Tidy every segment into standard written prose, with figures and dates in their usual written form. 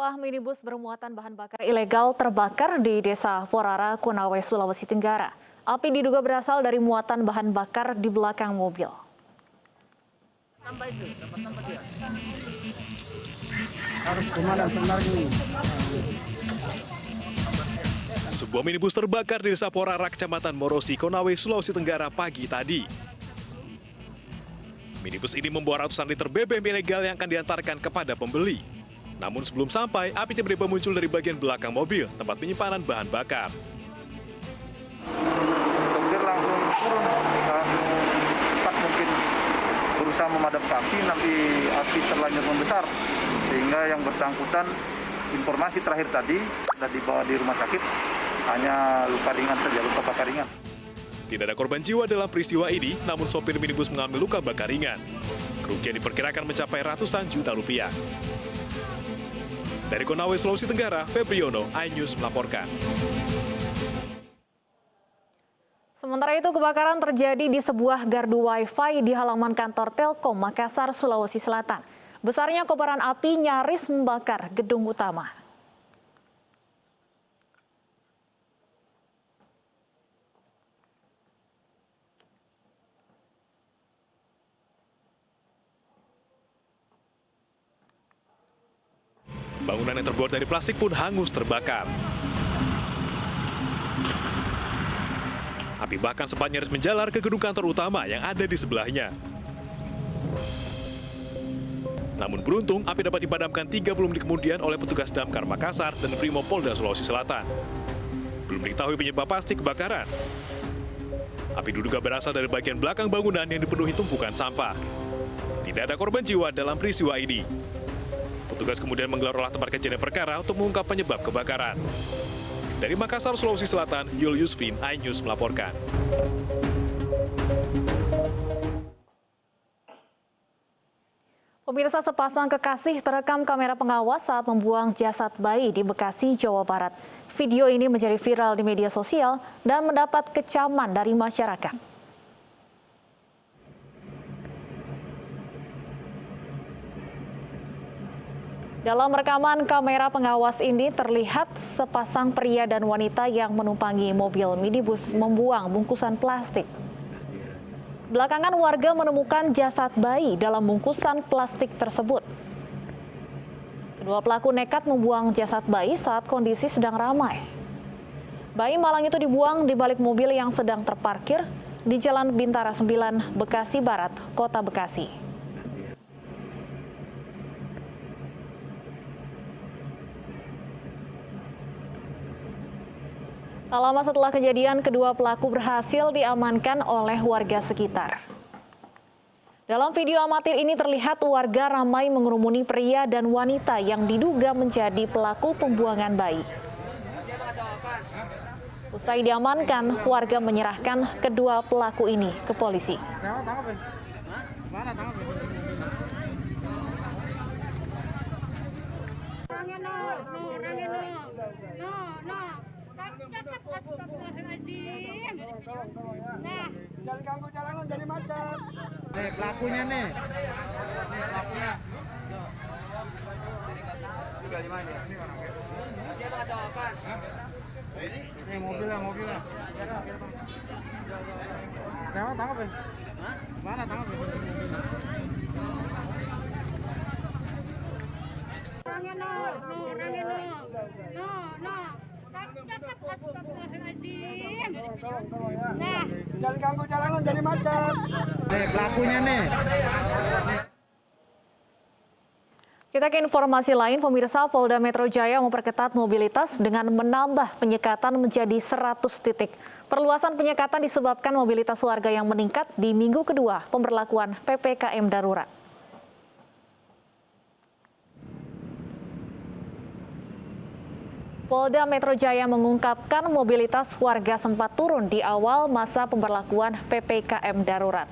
Sebuah minibus bermuatan bahan bakar ilegal terbakar di Desa Porara, Konawe, Sulawesi Tenggara. Api diduga berasal dari muatan bahan bakar di belakang mobil. Sebuah minibus terbakar di Desa Porara, Kecamatan Morosi, Konawe, Sulawesi Tenggara pagi tadi. Minibus ini membawa ratusan liter BBM ilegal yang akan diantarkan kepada pembeli. Namun sebelum sampai, api tiba-tiba muncul dari bagian belakang mobil, tempat penyimpanan bahan bakar. Sopir langsung turun, cepat mungkin berusaha memadamkan api, nanti api terlanjur membesar. Sehingga yang bersangkutan, informasi terakhir tadi, sudah dibawa di rumah sakit, hanya luka ringan saja, luka bakar ringan. Tidak ada korban jiwa dalam peristiwa ini, namun sopir minibus mengalami luka bakar ringan. Kerugian diperkirakan mencapai ratusan juta rupiah. Dari Konawe, Sulawesi Tenggara, Febriono, iNews melaporkan. Sementara itu, kebakaran terjadi di sebuah gardu Wi-Fi di halaman kantor Telkom Makassar, Sulawesi Selatan. Besarnya kobaran api nyaris membakar gedung utama. Bangunan yang terbuat dari plastik pun hangus terbakar. Api bahkan sempat nyaris menjalar ke gedung kantor utama yang ada di sebelahnya. Namun beruntung, api dapat dipadamkan 30 menit kemudian oleh petugas Damkar Makassar dan Brimopolda Sulawesi Selatan. Belum diketahui penyebab pasti kebakaran. Api diduga berasal dari bagian belakang bangunan yang dipenuhi tumpukan sampah. Tidak ada korban jiwa dalam peristiwa ini. Petugas kemudian menggelar olah tempat kejadian perkara untuk mengungkap penyebab kebakaran. Dari Makassar, Sulawesi Selatan, Yul Yusfin, iNews melaporkan. Pemirsa, sepasang kekasih terekam kamera pengawas saat membuang jasad bayi di Bekasi, Jawa Barat. Video ini menjadi viral di media sosial dan mendapat kecaman dari masyarakat. Dalam rekaman kamera pengawas ini terlihat sepasang pria dan wanita yang menumpangi mobil minibus membuang bungkusan plastik. Belakangan warga menemukan jasad bayi dalam bungkusan plastik tersebut. Kedua pelaku nekat membuang jasad bayi saat kondisi sedang ramai. Bayi malang itu dibuang di balik mobil yang sedang terparkir di Jalan Bintara 9, Bekasi Barat, Kota Bekasi. Tak lama setelah kejadian, kedua pelaku berhasil diamankan oleh warga sekitar. Dalam video amatir ini terlihat warga ramai mengerumuni pria dan wanita yang diduga menjadi pelaku pembuangan bayi. Usai diamankan, warga menyerahkan kedua pelaku ini ke polisi. Nah, jangan ganggu jalanan jadi macet. Nih pelakunya nih. Nih pelakunya. Juga di mana? Dia bakal jawaban. Ini mobilnya. Tangkap ya? Mana tangkap ya? Nah, jangan ganggu jalanan jadi macet. Nih pelakunya nih. Kita ke informasi lain, pemirsa. Polda Metro Jaya memperketat mobilitas dengan menambah penyekatan menjadi 100 titik. Perluasan penyekatan disebabkan mobilitas warga yang meningkat di minggu kedua pemberlakuan PPKM darurat. Polda Metro Jaya mengungkapkan mobilitas warga sempat turun di awal masa pemberlakuan PPKM darurat.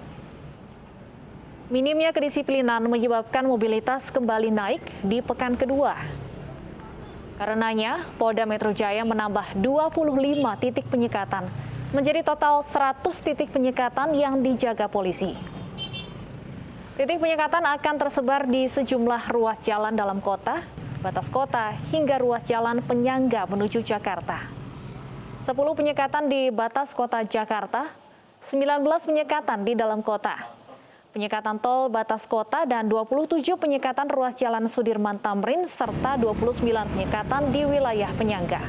Minimnya kedisiplinan menyebabkan mobilitas kembali naik di pekan kedua. Karenanya, Polda Metro Jaya menambah 25 titik penyekatan, menjadi total 100 titik penyekatan yang dijaga polisi. Titik penyekatan akan tersebar di sejumlah ruas jalan dalam kota, batas kota, hingga ruas jalan penyangga menuju Jakarta. 10 penyekatan di batas kota Jakarta, 19 penyekatan di dalam kota, penyekatan tol batas kota, dan 27 penyekatan ruas jalan Sudirman Tamrin, serta 29 penyekatan di wilayah penyangga.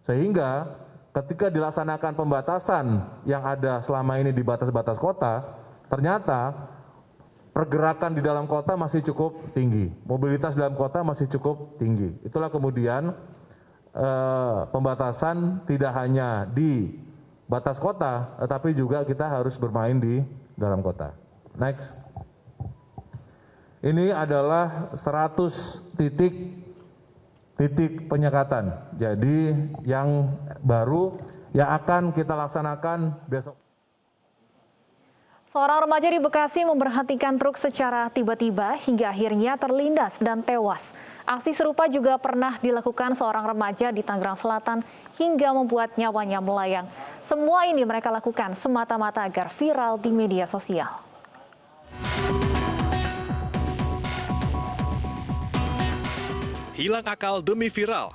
Sehingga ketika dilaksanakan pembatasan yang ada selama ini di batas-batas kota, ternyata pergerakan di dalam kota masih cukup tinggi, mobilitas dalam kota masih cukup tinggi. Itulah kemudian pembatasan tidak hanya di batas kota, tetapi juga kita harus bermain di dalam kota. Next. Ini adalah 100 titik penyekatan. Jadi yang baru yang akan kita laksanakan besok. Seorang remaja di Bekasi memberhentikan truk secara tiba-tiba hingga akhirnya terlindas dan tewas. Aksi serupa juga pernah dilakukan seorang remaja di Tangerang Selatan hingga membuat nyawanya melayang. Semua ini mereka lakukan semata-mata agar viral di media sosial. Hilang akal demi viral.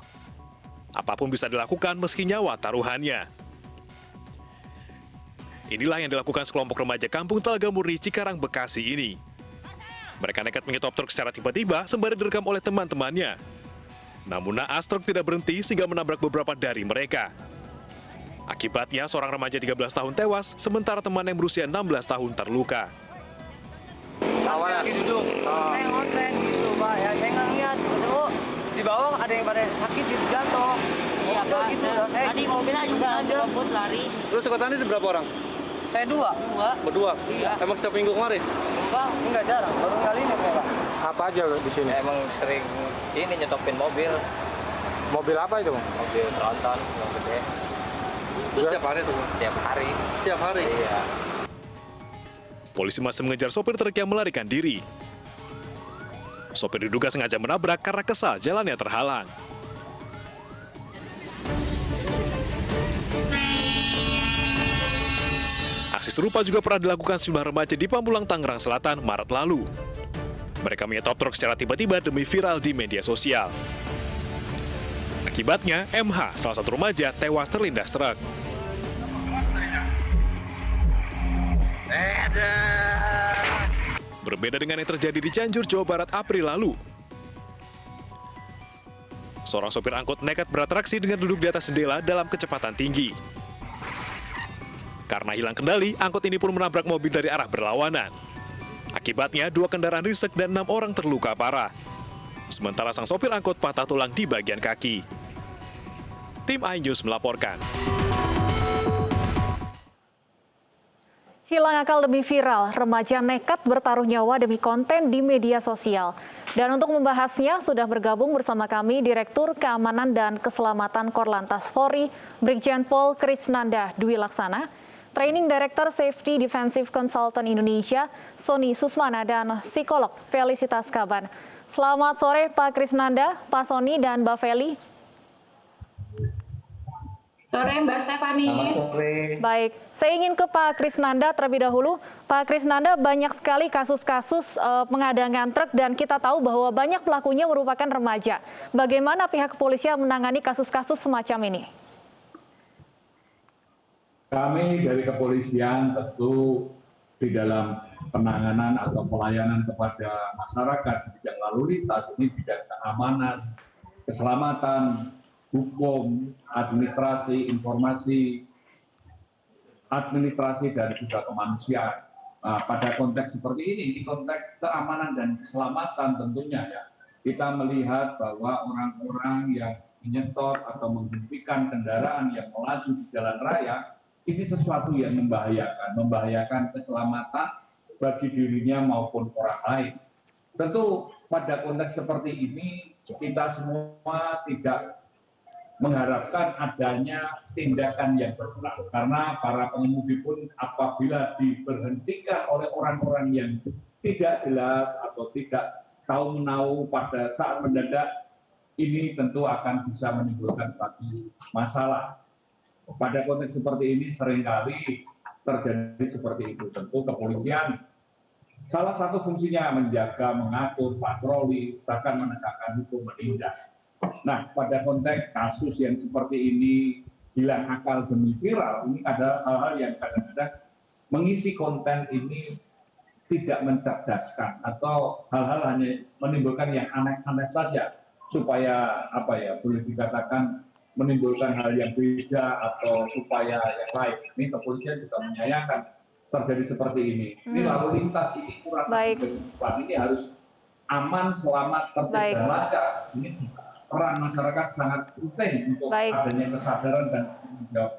Apapun bisa dilakukan meski nyawa taruhannya. Inilah yang dilakukan sekelompok remaja kampung Telaga Murni, Cikarang, Bekasi ini. Mereka nekat menyetop truk secara tiba-tiba sembari direkam oleh teman-temannya. Namun naas truk tidak berhenti sehingga menabrak beberapa dari mereka. Akibatnya seorang remaja 13 tahun tewas, sementara teman yang berusia 16 tahun terluka. Awalnya lagi duduk, saya ngonten gitu Pak, ya saya nggak ngeliat, tiba-tiba di bawah ada yang pada sakit gitu, jatuh. Iya Pak, gitu, saya tadi mobilnya juga aja lari. Terus angkatannya ada berapa orang? Saya dua. Berdua? Iya. Emang setiap minggu kemarin? Enggak jarang, baru kali ini Pak. Apa aja di sini? Emang sering sini nyetopin mobil. Mobil apa itu, Bang? Mobil tronton, yang gede. Terus setiap hari tuh, Bang? Tiap hari. Setiap hari? Iya. Polisi masih mengejar sopir truk yang melarikan diri. Sopir diduga sengaja menabrak karena kesal jalannya terhalang. Aksi serupa juga pernah dilakukan sejumlah remaja di Pamulang, Tangerang Selatan, Maret lalu. Mereka menyetop truk secara tiba-tiba demi viral di media sosial. Akibatnya, MH, salah satu remaja, tewas terlindas truk. Berbeda dengan yang terjadi di Cianjur, Jawa Barat, April lalu. Seorang sopir angkot nekat beratraksi dengan duduk di atas jendela dalam kecepatan tinggi. Karena hilang kendali, angkot ini pun menabrak mobil dari arah berlawanan. Akibatnya, 2 kendaraan ringsek dan 6 orang terluka parah. Sementara sang sopir angkot patah tulang di bagian kaki. Tim iNews melaporkan. Hilang akal demi viral, remaja nekat bertaruh nyawa demi konten di media sosial. Dan untuk membahasnya sudah bergabung bersama kami Direktur Keamanan dan Keselamatan Korlantas Polri, Brigjen Pol Krisnanda Dwi Laksana, Training Director Safety Defensive Consultant Indonesia, Sony Susmana, dan psikolog Felicitas Kaban. Selamat sore Pak Krisnanda, Pak Sony, dan Mbak Feli. Sore Mbak Stefani. Baik, saya ingin ke Pak Krisnanda terlebih dahulu. Pak Krisnanda, banyak sekali kasus-kasus pengadangan truk dan kita tahu bahwa banyak pelakunya merupakan remaja. Bagaimana pihak kepolisian menangani kasus-kasus semacam ini? Kami dari kepolisian tentu di dalam penanganan atau pelayanan kepada masyarakat di bidang lalu lintas, ini bidang keamanan, keselamatan, hukum, administrasi, informasi, administrasi, dan juga kemanusiaan. Nah, pada konteks seperti ini konteks keamanan dan keselamatan tentunya ya, kita melihat bahwa orang-orang yang menyetor atau menghentikan kendaraan yang melaju di jalan raya, ini sesuatu yang membahayakan keselamatan bagi dirinya maupun orang lain. Tentu pada konteks seperti ini, kita semua tidak mengharapkan adanya tindakan yang berat, karena para pengemudi pun apabila diberhentikan oleh orang-orang yang tidak jelas atau tidak tahu menahu pada saat mendadak, ini tentu akan bisa menimbulkan suatu masalah. pada konteks seperti ini seringkali terjadi seperti itu. Tentu kepolisian salah satu fungsinya menjaga, mengatur, patroli, bahkan menegakkan hukum, menindak. Nah, pada konteks kasus yang seperti ini hilang akal demi viral, ini adalah hal-hal yang kadang-kadang mengisi konten ini tidak mencerdaskan atau hal-hal hanya menimbulkan yang aneh-aneh saja supaya boleh dikatakan menimbulkan hal yang beda atau supaya yang lain. Ini kepolisian juga menyayangkan terjadi seperti ini. Ini lalu lintas ini kurang depan. Ini harus aman, selamat, tertib dan lancar. Ini peran masyarakat sangat penting untuk adanya kesadaran dan tanggung jawab.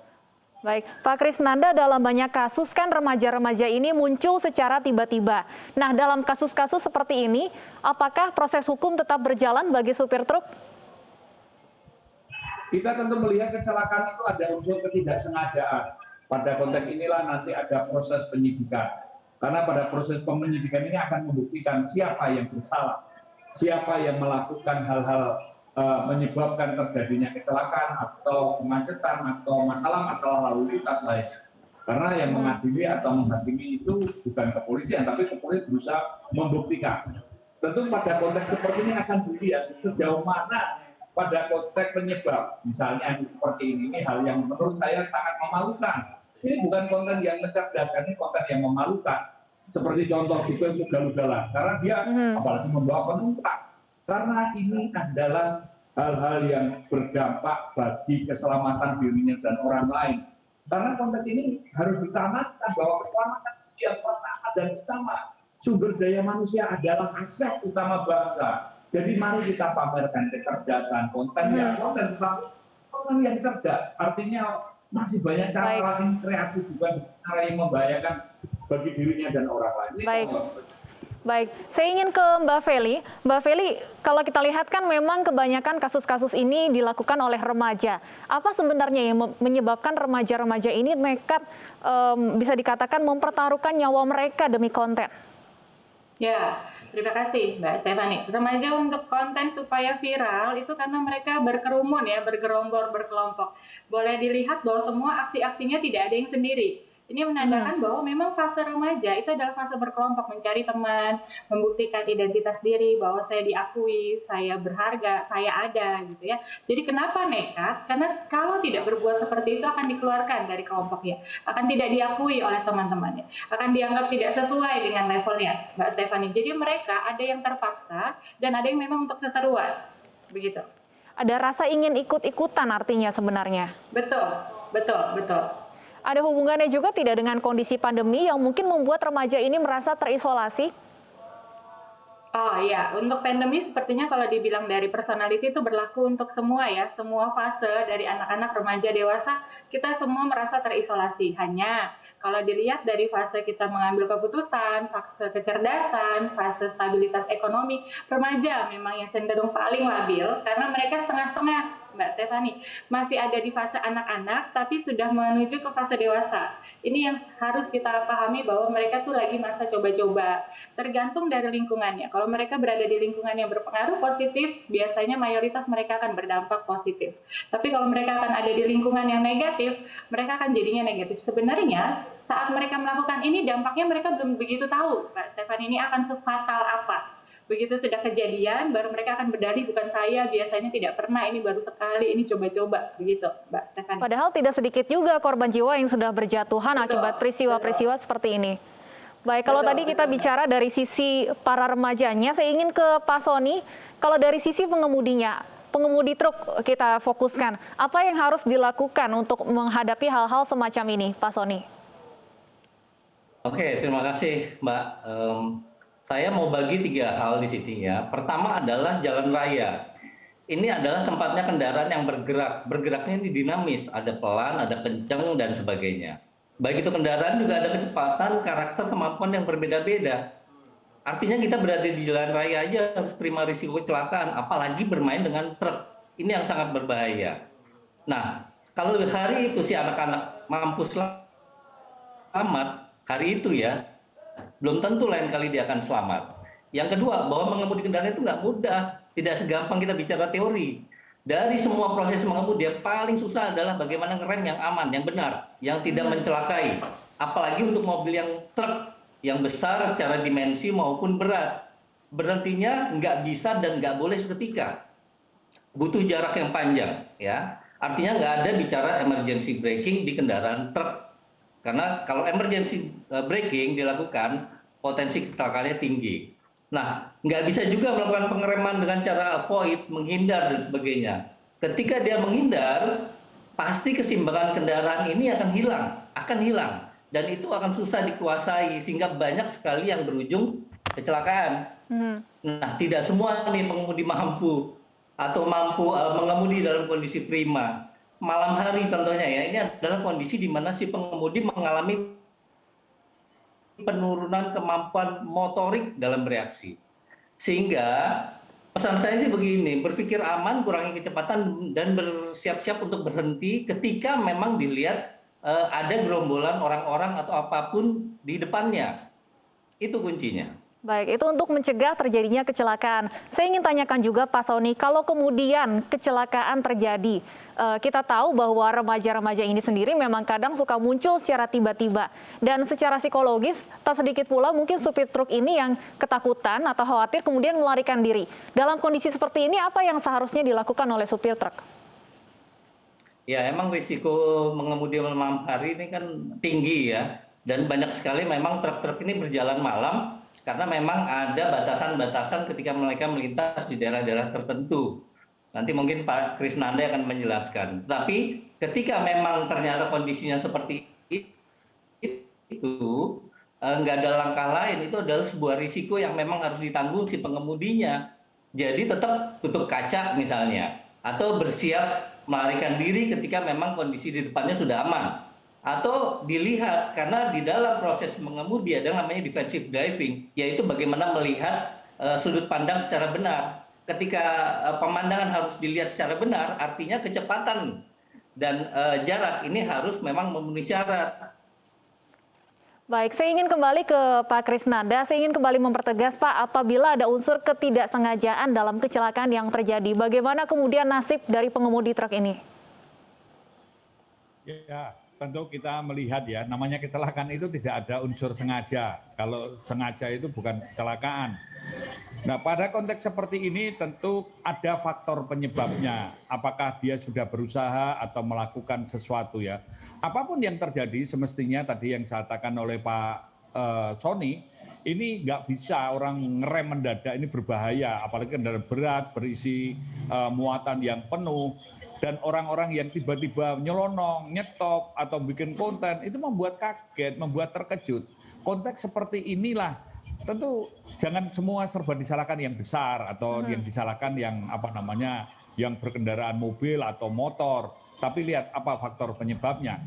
Baik, Pak Krisnanda, dalam banyak kasus kan remaja-remaja ini muncul secara tiba-tiba. Nah, dalam kasus-kasus seperti ini, apakah proses hukum tetap berjalan bagi supir truk? Kita tentu melihat kecelakaan itu ada unsur ketidaksengajaan. Pada konteks inilah nanti ada proses penyidikan. Karena pada proses penyidikan ini akan membuktikan siapa yang bersalah, siapa yang melakukan hal-hal menyebabkan terjadinya kecelakaan atau kemacetan atau masalah-masalah lalu lintas lainnya. Karena yang mengadili atau menghakimi itu bukan kepolisian, tapi kepolisian berusaha membuktikan. Tentu pada konteks seperti ini akan dilihat sejauh mana pada konteks penyebab. Misalnya seperti ini hal yang menurut saya sangat memalukan. Ini bukan konten yang mencerdaskan, ini konten yang memalukan. Seperti contoh supir ugal-ugalan, karena dia apalagi membawa penumpang. Karena ini adalah hal-hal yang berdampak bagi keselamatan dirinya dan orang lain. Karena konteks ini harus ditanamkan bahwa keselamatan itu yang pertama dan utama. Sumber daya manusia adalah aset utama bangsa. Jadi mari kita pamerkan kecerdasan konten yang cerdas. Artinya masih banyak cara lain kreatif, bukan cara yang membahayakan bagi dirinya dan orang lain. Baik, saya ingin ke Mbak Feli. Mbak Feli, kalau kita lihat kan memang kebanyakan kasus-kasus ini dilakukan oleh remaja. Apa sebenarnya yang menyebabkan remaja-remaja ini nekat, bisa dikatakan mempertaruhkan nyawa mereka demi konten? Ya, terima kasih Mbak Stefani. Remaja untuk konten supaya viral itu karena mereka berkerumun ya, bergerombol, berkelompok. Boleh dilihat bahwa semua aksi-aksinya tidak ada yang sendiri. Ini menandakan bahwa memang fase remaja itu adalah fase berkelompok, mencari teman, membuktikan identitas diri, bahwa saya diakui, saya berharga, saya ada gitu ya. Jadi kenapa nekat? Karena kalau tidak berbuat seperti itu akan dikeluarkan dari kelompoknya, akan tidak diakui oleh teman-temannya, akan dianggap tidak sesuai dengan levelnya, Mbak Stefani. Jadi mereka ada yang terpaksa dan ada yang memang untuk keseruan, begitu. Ada rasa ingin ikut-ikutan artinya sebenarnya? Betul, betul, betul. Ada hubungannya juga tidak dengan kondisi pandemi yang mungkin membuat remaja ini merasa terisolasi? Oh iya, untuk pandemi sepertinya kalau dibilang dari personality itu berlaku untuk semua ya, semua fase dari anak-anak, remaja, dewasa, kita semua merasa terisolasi. Hanya kalau dilihat dari fase kita mengambil keputusan, fase kecerdasan, fase stabilitas ekonomi, remaja memang yang cenderung paling labil karena mereka setengah-setengah. Mbak Stefani, masih ada di fase anak-anak tapi sudah menuju ke fase dewasa. Ini yang harus kita pahami bahwa mereka tuh lagi masa coba-coba. Tergantung dari lingkungannya. Kalau mereka berada di lingkungan yang berpengaruh positif, biasanya mayoritas mereka akan berdampak positif. Tapi kalau mereka akan ada di lingkungan yang negatif, mereka akan jadinya negatif. Sebenarnya saat mereka melakukan ini dampaknya mereka belum begitu tahu, Mbak Stefani, ini akan sefatal apa. Begitu sudah kejadian, baru mereka akan berdalih bukan saya, biasanya tidak pernah, ini baru sekali, ini coba-coba, begitu Mbak Stefani. Padahal tidak sedikit juga korban jiwa yang sudah berjatuhan akibat peristiwa-peristiwa seperti ini. Baik, kalau tadi kita bicara dari sisi para remajanya, saya ingin ke Pak Sony. Kalau dari sisi pengemudinya, pengemudi truk kita fokuskan, apa yang harus dilakukan untuk menghadapi hal-hal semacam ini, Pak Sony? Oke, terima kasih Mbak. Saya mau bagi 3 hal di sini ya. Pertama adalah jalan raya. Ini adalah tempatnya kendaraan yang bergerak. Bergeraknya ini dinamis, ada pelan, ada kenceng, dan sebagainya. Baik itu kendaraan juga ada kecepatan, karakter, kemampuan yang berbeda-beda. Artinya kita berada di jalan raya aja harus terima risiko kecelakaan, apalagi bermain dengan truk. Ini yang sangat berbahaya. Nah, kalau hari itu si anak-anak mampu selamat, hari itu ya, belum tentu lain kali dia akan selamat. Yang kedua, bahwa mengemudi kendaraan itu nggak mudah. Tidak segampang kita bicara teori. Dari semua proses mengemudi, yang paling susah adalah bagaimana ngerem yang aman, yang benar, yang tidak mencelakai. Apalagi untuk mobil yang truk, yang besar secara dimensi maupun berat. Berhentinya nggak bisa dan nggak boleh seketika. Butuh jarak yang panjang, ya. Artinya nggak ada bicara emergency braking di kendaraan truk. Karena kalau emergency braking dilakukan, potensi kecelakaannya tinggi. Nah, nggak bisa juga melakukan pengereman dengan cara avoid, menghindar, dan sebagainya. Ketika dia menghindar, pasti keseimbangan kendaraan ini akan hilang. Dan itu akan susah dikuasai, sehingga banyak sekali yang berujung kecelakaan. Nah, tidak semua nih pengemudi mampu mengemudi dalam kondisi prima. Malam hari contohnya ya, ini adalah kondisi di mana si pengemudi mengalami penurunan kemampuan motorik dalam bereaksi. Sehingga pesan saya sih begini, berpikir aman, kurangi kecepatan, dan bersiap-siap untuk berhenti ketika memang dilihat ada gerombolan orang-orang atau apapun di depannya. Itu kuncinya. Baik, itu untuk mencegah terjadinya kecelakaan. Saya ingin tanyakan juga Pak Sony, kalau kemudian kecelakaan terjadi, kita tahu bahwa remaja-remaja ini sendiri memang kadang suka muncul secara tiba-tiba. Dan secara psikologis, tak sedikit pula mungkin supir truk ini yang ketakutan atau khawatir kemudian melarikan diri. Dalam kondisi seperti ini, apa yang seharusnya dilakukan oleh supir truk? Ya, emang risiko mengemudi malam hari ini kan tinggi ya. Dan banyak sekali memang truk-truk ini berjalan malam, karena memang ada batasan-batasan ketika mereka melintas di daerah-daerah tertentu. Nanti mungkin Pak Krisnanda akan menjelaskan. Tapi ketika memang ternyata kondisinya seperti itu, nggak ada langkah lain, itu adalah sebuah risiko yang memang harus ditanggung si pengemudinya. Jadi tetap tutup kaca misalnya, atau bersiap melarikan diri ketika memang kondisi di depannya sudah aman. Atau dilihat, karena di dalam proses mengemudi ada namanya defensive driving, yaitu bagaimana melihat sudut pandang secara benar. Ketika pemandangan harus dilihat secara benar, artinya kecepatan dan jarak ini harus memang memenuhi syarat. Baik, saya ingin kembali ke Pak Krisnanda. Saya ingin kembali mempertegas, Pak, apabila ada unsur ketidaksengajaan dalam kecelakaan yang terjadi, bagaimana kemudian nasib dari pengemudi truk ini? Ya, tentu kita melihat ya, namanya kecelakaan itu tidak ada unsur sengaja. Kalau sengaja itu bukan kecelakaan. Nah, pada konteks seperti ini tentu ada faktor penyebabnya. Apakah dia sudah berusaha atau melakukan sesuatu ya. Apapun yang terjadi semestinya tadi yang saya katakan oleh Pak Sony, ini nggak bisa orang ngerem mendadak, ini berbahaya. Apalagi kendaraan berat, berisi muatan yang penuh. Dan orang-orang yang tiba-tiba nyelonong, nyetop, atau bikin konten, itu membuat kaget, membuat terkejut. Konteks seperti inilah, tentu jangan semua serba disalahkan yang besar, atau yang disalahkan yang yang berkendaraan mobil atau motor. Tapi lihat apa faktor penyebabnya.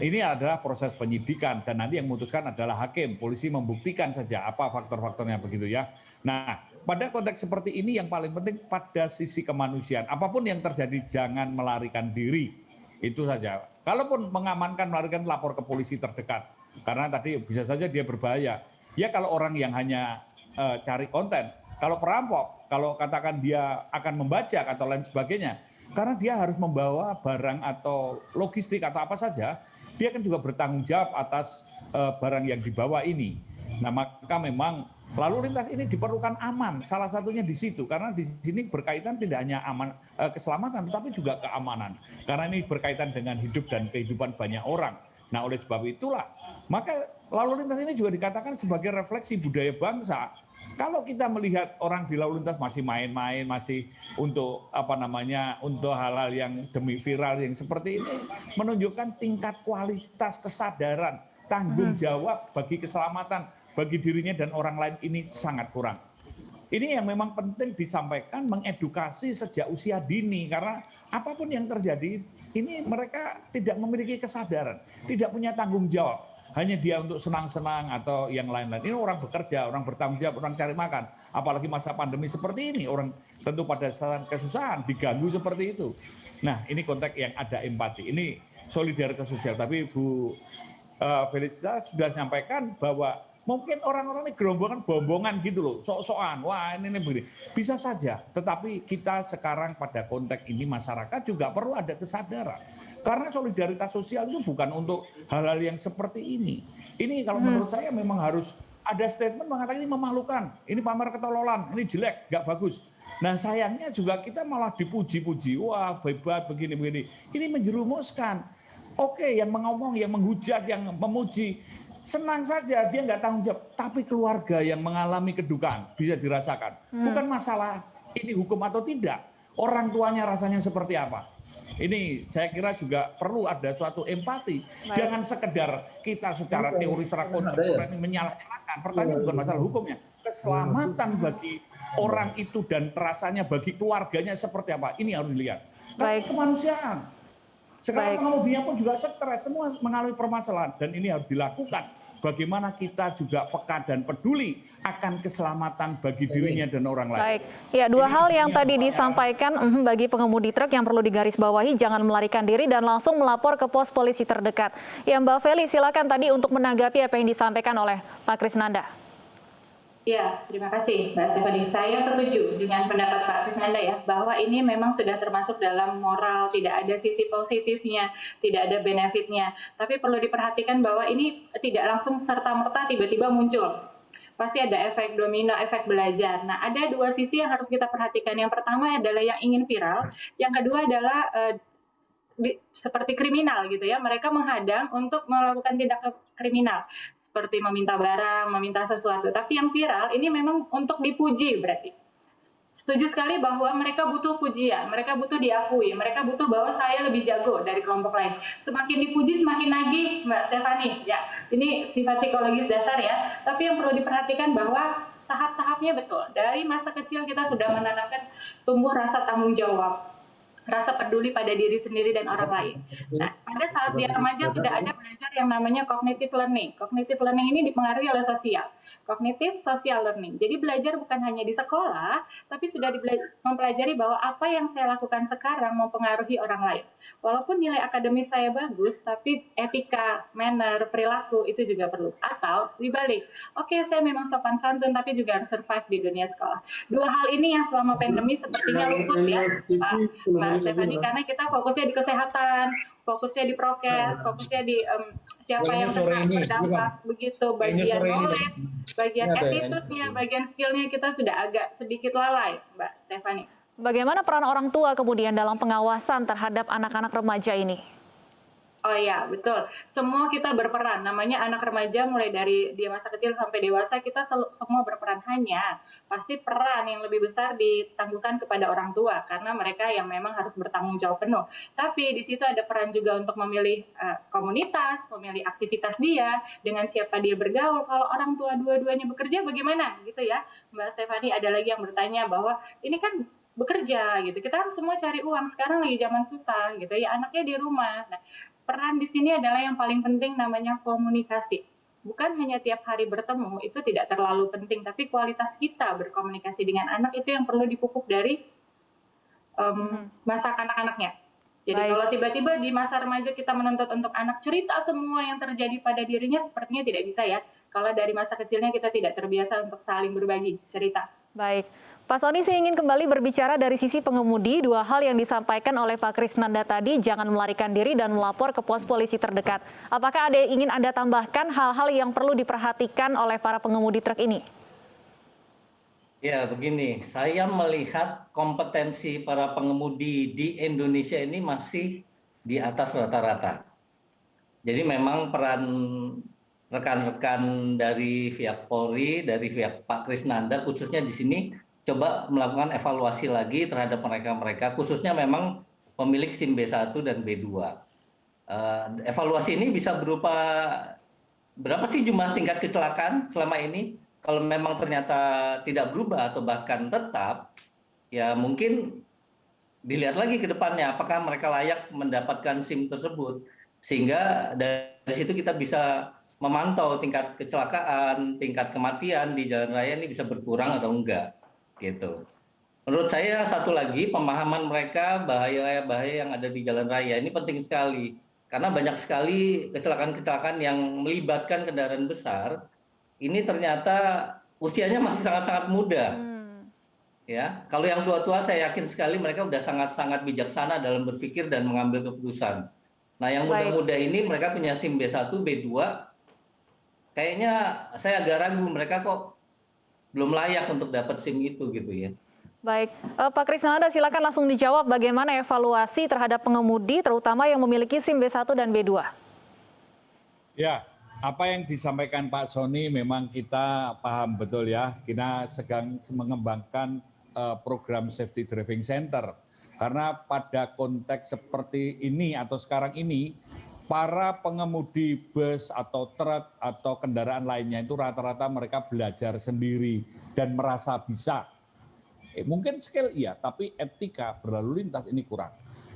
Ini adalah proses penyidikan, dan nanti yang memutuskan adalah hakim. Polisi membuktikan saja apa faktor-faktornya begitu ya. Nah, pada konteks seperti ini yang paling penting pada sisi kemanusiaan. Apapun yang terjadi jangan melarikan diri. Itu saja. Kalaupun mengamankan melarikan, lapor ke polisi terdekat. Karena tadi bisa saja dia berbahaya. Ya kalau orang yang hanya cari konten. Kalau perampok, kalau katakan dia akan membajak atau lain sebagainya. Karena dia harus membawa barang atau logistik atau apa saja. Dia kan juga bertanggung jawab atas barang yang dibawa ini. Nah maka memang lalu lintas ini diperlukan aman, salah satunya di situ, karena di sini berkaitan tidak hanya aman keselamatan, tetapi juga keamanan. Karena ini berkaitan dengan hidup dan kehidupan banyak orang. Nah oleh sebab itulah, maka lalu lintas ini juga dikatakan sebagai refleksi budaya bangsa. Kalau kita melihat orang di lalu lintas masih main-main, masih untuk untuk hal-hal yang demi viral yang seperti ini, menunjukkan tingkat kualitas kesadaran, tanggung jawab bagi keselamatan, bagi dirinya dan orang lain ini sangat kurang. Ini yang memang penting disampaikan, mengedukasi sejak usia dini, karena apapun yang terjadi, ini mereka tidak memiliki kesadaran, tidak punya tanggung jawab. Hanya dia untuk senang-senang atau yang lain-lain. Ini orang bekerja, orang bertanggung jawab, orang cari makan. Apalagi masa pandemi seperti ini, orang tentu pada saat kesusahan, diganggu seperti itu. Nah, ini konteks yang ada empati. Ini solidaritas sosial. Tapi Bu Felicita sudah menyampaikan bahwa Mungkin orang-orang ini gerombongan bombongan gitu loh, sok-sokan, wah ini begini. Bisa saja, tetapi kita sekarang pada konteks ini masyarakat juga perlu ada kesadaran. Karena solidaritas sosial itu bukan untuk hal-hal yang seperti ini. Ini kalau menurut saya memang harus ada statement mengatakan ini memalukan, ini pamer ketololan, ini jelek, nggak bagus. Nah sayangnya juga kita malah dipuji-puji, wah hebat begini-begini. Ini menjerumuskan. Oke, yang ngomong, yang menghujat, yang memuji, senang saja, dia nggak tanggung jawab. Tapi keluarga yang mengalami kedukaan bisa dirasakan. Bukan masalah ini hukum atau tidak. Orang tuanya rasanya seperti apa. Ini saya kira juga perlu ada suatu empati. Jangan sekedar kita secara teori, secara konsep menyalahkan. Pertanyaan bukan masalah hukumnya. Keselamatan bagi orang itu dan rasanya bagi keluarganya seperti apa. Ini harus dilihat. Tapi kemanusiaan. Sekarang pengemudinya pun juga stres, semua mengalami permasalahan. Dan ini harus dilakukan. Bagaimana kita juga peka dan peduli akan keselamatan bagi dirinya dan orang lain. Baik, ya dua hal yang tadi disampaikan bagi pengemudi truk yang perlu digarisbawahi, jangan melarikan diri dan langsung melapor ke pos polisi terdekat. Ya Mbak Feli, silakan tadi untuk menanggapi apa yang disampaikan oleh Pak Krisnanda. Ya, terima kasih Mbak Stephanie. Saya setuju dengan pendapat Pak Krisnanda ya, bahwa ini memang sudah termasuk dalam moral, tidak ada sisi positifnya, tidak ada benefitnya. Tapi perlu diperhatikan bahwa ini tidak langsung serta-merta tiba-tiba muncul. Pasti ada efek domino, efek belajar. Nah, ada dua sisi yang harus kita perhatikan. Yang pertama adalah yang ingin viral, yang kedua adalah seperti kriminal gitu ya, mereka menghadang untuk melakukan tindak kriminal seperti meminta barang, meminta sesuatu. Tapi yang viral ini memang untuk dipuji berarti. Setuju sekali bahwa mereka butuh pujian, mereka butuh diakui, mereka butuh bahwa saya lebih jago dari kelompok lain. Semakin dipuji semakin nagih, Mbak Stephanie. Ya, ini sifat psikologis dasar ya. Tapi yang perlu diperhatikan bahwa tahap-tahapnya betul. Dari masa kecil kita sudah menanamkan tumbuh rasa tanggung jawab, rasa peduli pada diri sendiri dan orang lain. Nah, pada saat dia remaja sudah ada belajar yang namanya cognitive learning. Cognitive learning ini dipengaruhi oleh sosial. Cognitive social learning. Jadi belajar bukan hanya di sekolah, tapi sudah mempelajari bahwa apa yang saya lakukan sekarang mempengaruhi orang lain. Walaupun nilai akademis saya bagus, tapi etika, manner, perilaku itu juga perlu. Atau dibalik, oke, saya memang sopan santun, tapi juga harus survive di dunia sekolah. Dua hal ini yang selama pandemi sepertinya luput ya, Mbak Stephanie, karena kita fokusnya di kesehatan, fokusnya di prokes, fokusnya di siapa yang terdampak, begitu, bagian knowledge, bagian attitude-nya, bagian skill-nya kita sudah agak sedikit lalai, Mbak Stephanie. Bagaimana peran orang tua kemudian dalam pengawasan terhadap anak-anak remaja ini? Oh iya, betul. Semua kita berperan. Namanya anak remaja mulai dari dia masa kecil sampai dewasa, kita semua berperan. Hanya pasti peran yang lebih besar ditangguhkan kepada orang tua karena mereka yang memang harus bertanggung jawab penuh. Tapi di situ ada peran juga untuk memilih komunitas, memilih aktivitas dia, dengan siapa dia bergaul. Kalau orang tua dua-duanya bekerja bagaimana gitu ya. Mbak Stephanie, ada lagi yang bertanya bahwa ini kan bekerja gitu. Kita harus semua cari uang. Sekarang lagi zaman susah gitu ya, anaknya di rumah. Nah, peran di sini adalah yang paling penting, namanya komunikasi. Bukan hanya tiap hari bertemu, itu tidak terlalu penting, tapi kualitas kita berkomunikasi dengan anak itu yang perlu dipupuk dari masa kanak-kanaknya. Jadi kalau tiba-tiba di masa remaja kita menuntut untuk anak cerita semua yang terjadi pada dirinya, sepertinya tidak bisa ya. Kalau dari masa kecilnya kita tidak terbiasa untuk saling berbagi cerita. Baik. Pak Soni, saya ingin kembali berbicara dari sisi pengemudi. Dua hal yang disampaikan oleh Pak Krisnanda tadi, jangan melarikan diri dan melapor ke pos polisi terdekat. Apakah ada yang ingin Anda tambahkan hal-hal yang perlu diperhatikan oleh para pengemudi truk ini? Ya, begini, saya melihat kompetensi para pengemudi di Indonesia ini masih di atas rata-rata. Jadi memang peran rekan-rekan dari pihak Polri, dari pihak Pak Krisnanda khususnya di sini, coba melakukan evaluasi lagi terhadap mereka-mereka, khususnya memang pemilik SIM B1 dan B2. Evaluasi ini bisa berupa berapa sih jumlah tingkat kecelakaan selama ini? Kalau memang ternyata tidak berubah atau bahkan tetap, ya mungkin dilihat lagi ke depannya apakah mereka layak mendapatkan SIM tersebut. Sehingga dari situ kita bisa memantau tingkat kecelakaan, tingkat kematian di jalan raya ini bisa berkurang atau enggak. Gitu. Menurut saya satu lagi, pemahaman mereka bahaya-bahaya yang ada di jalan raya ini penting sekali. Karena banyak sekali kecelakaan-kecelakaan yang melibatkan kendaraan besar ini ternyata usianya masih sangat-sangat muda. Ya, kalau yang tua-tua saya yakin sekali mereka sudah sangat-sangat bijaksana dalam berpikir dan mengambil keputusan. Nah, yang muda-muda ini mereka punya SIM B1, B2. Kayaknya saya agak ragu mereka kok belum layak untuk dapat SIM itu gitu ya. Baik, Pak Krisnanda silakan langsung dijawab bagaimana evaluasi terhadap pengemudi terutama yang memiliki SIM B1 dan B2. Ya, apa yang disampaikan Pak Sony memang kita paham betul ya. Kita sedang mengembangkan program Safety Driving Center. Karena pada konteks seperti ini atau sekarang ini, para pengemudi bus atau truk atau kendaraan lainnya itu rata-rata mereka belajar sendiri dan merasa bisa. Mungkin skill iya, tapi etika berlalu lintas ini kurang.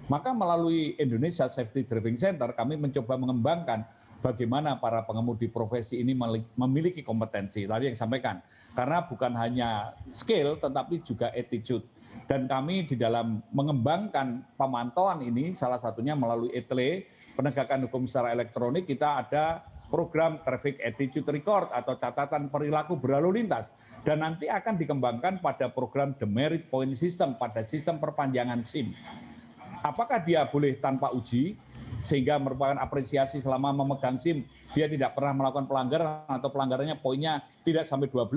Maka melalui Indonesia Safety Driving Center kami mencoba mengembangkan bagaimana para pengemudi profesi ini memiliki kompetensi. Tadi yang disampaikan, karena bukan hanya skill tetapi juga attitude. Dan kami di dalam mengembangkan pemantauan ini salah satunya melalui ETLE, penegakan hukum secara elektronik, kita ada program Traffic Attitude Record atau catatan perilaku berlalu lintas. Dan nanti akan dikembangkan pada program Demerit Point System, pada sistem perpanjangan SIM. Apakah dia boleh tanpa uji, sehingga merupakan apresiasi selama memegang SIM, dia tidak pernah melakukan pelanggaran atau pelanggarannya poinnya tidak sampai 12.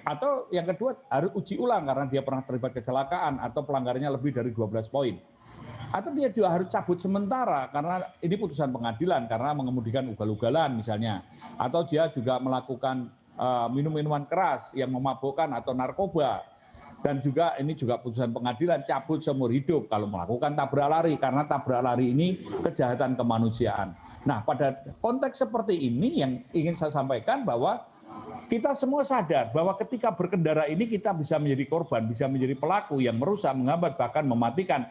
Atau yang kedua harus uji ulang karena dia pernah terlibat kecelakaan atau pelanggarannya lebih dari 12 poin. Atau dia juga harus cabut sementara karena ini putusan pengadilan karena mengemudikan ugal-ugalan misalnya. Atau dia juga melakukan minum-minuman keras yang memabukkan atau narkoba. Dan juga ini juga putusan pengadilan cabut seumur hidup kalau melakukan tabrak lari karena tabrak lari ini kejahatan kemanusiaan. Nah, pada konteks seperti ini yang ingin saya sampaikan bahwa kita semua sadar bahwa ketika berkendara ini kita bisa menjadi korban, bisa menjadi pelaku yang merusak, menghambat, bahkan mematikan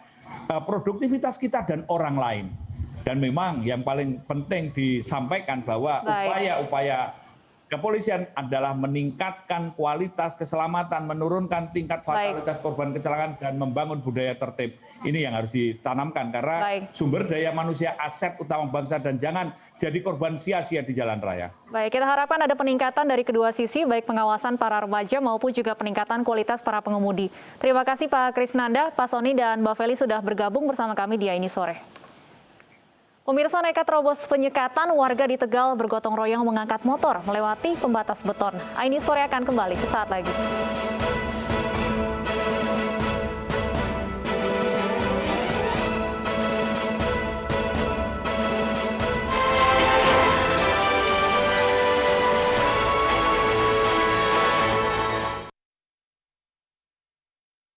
produktivitas kita dan orang lain. Dan memang yang paling penting disampaikan bahwa upaya-upaya kepolisian adalah meningkatkan kualitas keselamatan, menurunkan tingkat fatalitas korban kecelakaan, dan membangun budaya tertib. Ini yang harus ditanamkan karena sumber daya manusia aset utama bangsa dan jangan jadi korban sia-sia di jalan raya. Baik, kita harapkan ada peningkatan dari kedua sisi, baik pengawasan para remaja maupun juga peningkatan kualitas para pengemudi. Terima kasih Pak Krisnanda, Pak Sony, dan Mbak Feli sudah bergabung bersama kami di Aini Sore. Pemirsa, nekat terobos penyekatan, warga di Tegal bergotong royong mengangkat motor melewati pembatas beton. Aini Sore akan kembali sesaat lagi.